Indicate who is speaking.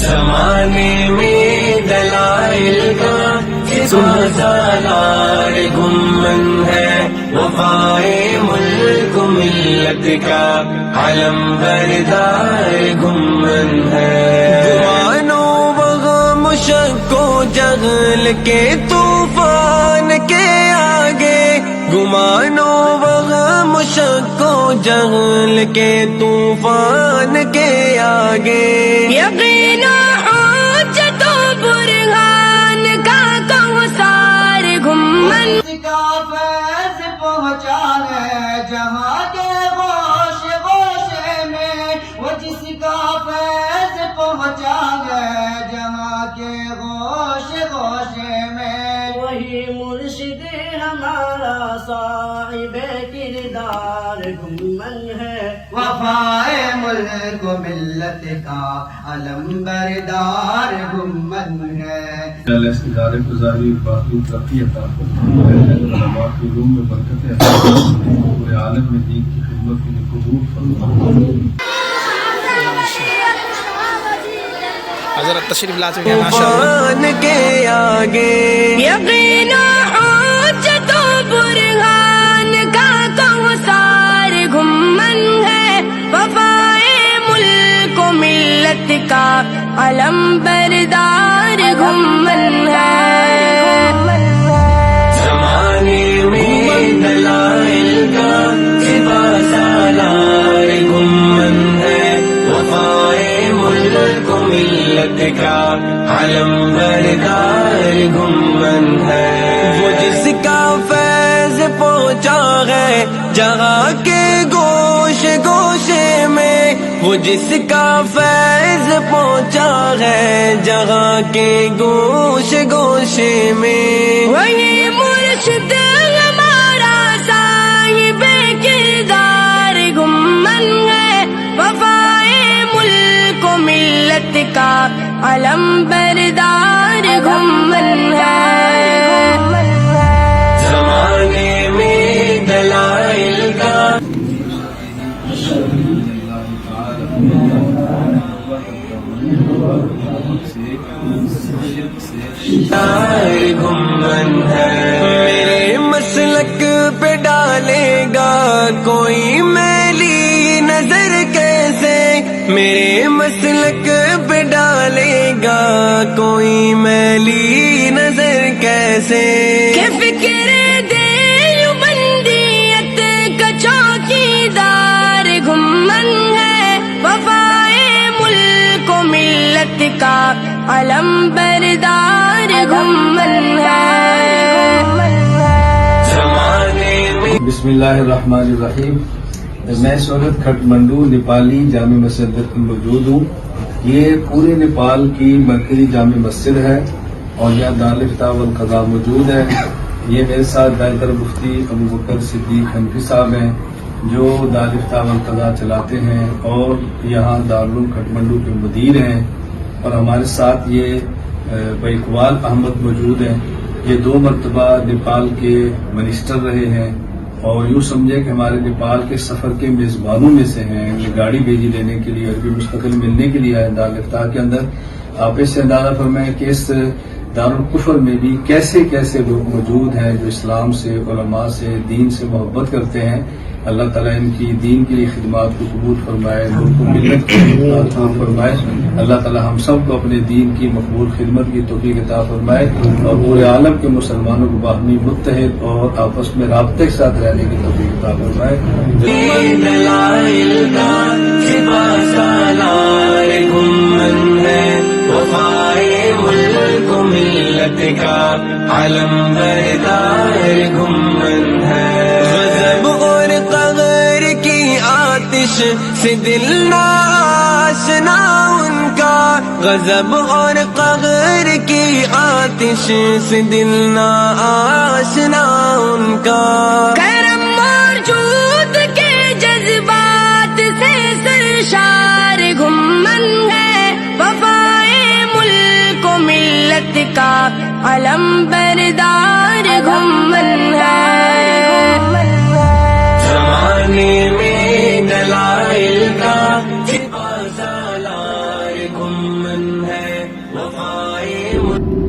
Speaker 1: زمانے میں دلائل کا سالار گمن ہے، وفائے ملک ملت کا علم بردار گمن ہے۔ گمانوں وغم شک و جہل کے طوفان کے آگے، گمانوں وغم شک و جہل کے طوفان کے آگے،
Speaker 2: یقین و حجت و برہان کا کوثر گمن
Speaker 3: کا فیض پہنچا ہے جہاں کے گوشے گوشے میں، وہ جس کا فیض پہنچا ہے جہاں کے گوشے گوشے میں، وہی مرشد ہمارا صاحب کردار گمن ہے، وفائے ملک و ملت کا علم بردار گمن ہے۔
Speaker 4: ایسے ادارے کو ظاہری باقی ترقی عطا فرمائے، علماء کے علوم میں برکت عطا فرمائے، پورے عالم میں دین کی خدمت کے لیے قبول فرمائے۔
Speaker 5: حضرت تشریف لا چکے ہیں ماشاءاللہ۔
Speaker 1: طوفان کے آگے،
Speaker 2: یقین و حجت و برہان کا کوثر گمن ہے، وفائے ملک و ملت کا علم بردار گمن ہے۔
Speaker 1: زمانے میں دلائل کا سالار گمن ہے، وفائے ملک و ملت کا علم بردار گمن ہے۔ وہ جس کا فیض پہنچا ہے جہاں کے گوشے گوشے میں، وہ جس کا فیض پہنچا ہے جہاں کے گوشے گوشے میں،
Speaker 2: وہی مرشد ہمارا صاحب کردار گمن ہے، وفائے ملک و ملت کا علم بردار گمن ہے۔
Speaker 1: زمانے میں دلائل کا گمن ہے۔ میرے مسلک پہ ڈالے گا کوئی میلی نظر کیسے، میرے مسلک پہ ڈالے گا کوئی میلی نظر کیسے،
Speaker 2: کہ فکر دیوبندیت کا چوکیدار گمن ہے، وفائے ملک و ملت کا علم بردار گمن ہے۔
Speaker 1: زمانے میں
Speaker 4: بسم اللہ الرحمن الرحیم۔ میں سورت کھٹ منڈو نیپالی جامع مسجد میں موجود ہوں۔ یہ پورے نیپال کی مرکزی جامع مسجد ہے اور یہاں دارالفتاء والقضاء موجود ہے۔ یہ میرے ساتھ دائرہ مفتی ابو بکر صدیق حنفی صاحب ہیں جو دارالفتاء والقضاء چلاتے ہیں اور یہاں دارالعلوم کھٹ منڈو کے مدیر ہیں، اور ہمارے ساتھ یہ بھائی اقبال احمد موجود ہیں۔ یہ 2 مرتبہ نیپال کے منسٹر رہے ہیں اور یوں سمجھے کہ ہمارے نیپال کے سفر کے میزبانوں میں سے ہیں۔ یہ گاڑی بھیجی لینے کے لیے، عربی مستقل ملنے کے لیے آئے دارالفتاء کے اندر۔ آپ اس سے اندازہ فرمائیں کہ اس دارالکفر میں بھی کیسے کیسے لوگ موجود ہیں جو اسلام سے، علماء سے، دین سے محبت کرتے ہیں۔ اللہ تعالیٰ ان کی دین کے لیے خدمات کو قبول فرمائے، ملک و ملت کی خدمات کو فرمائے۔ اللہ تعالیٰ ہم سب کو اپنے دین کی مقبول خدمت کی توفیق عطا فرمائے اور پورے عالم کے مسلمانوں کو باہمی متحد اور آپس میں رابطے کے ساتھ رہنے کی توفیق عطا فرمائے۔
Speaker 1: دلائل کا سالار گمن ہے، وفائے ملک و ملت کا علم بردار گمن ہے۔ غضب اور قہر کی آتش سے دل نہ آشنا ان کا، غضب اور قہر کی آتش سے دل نہ آشنا ان کا،
Speaker 2: کرم اور جود کے جذبات سے سرشار گمن ہے، وفائے ملک و ملت کا علم بردار گمن ہے۔
Speaker 1: زمانے میں دلائل کا سالار گمن ہے، وفائے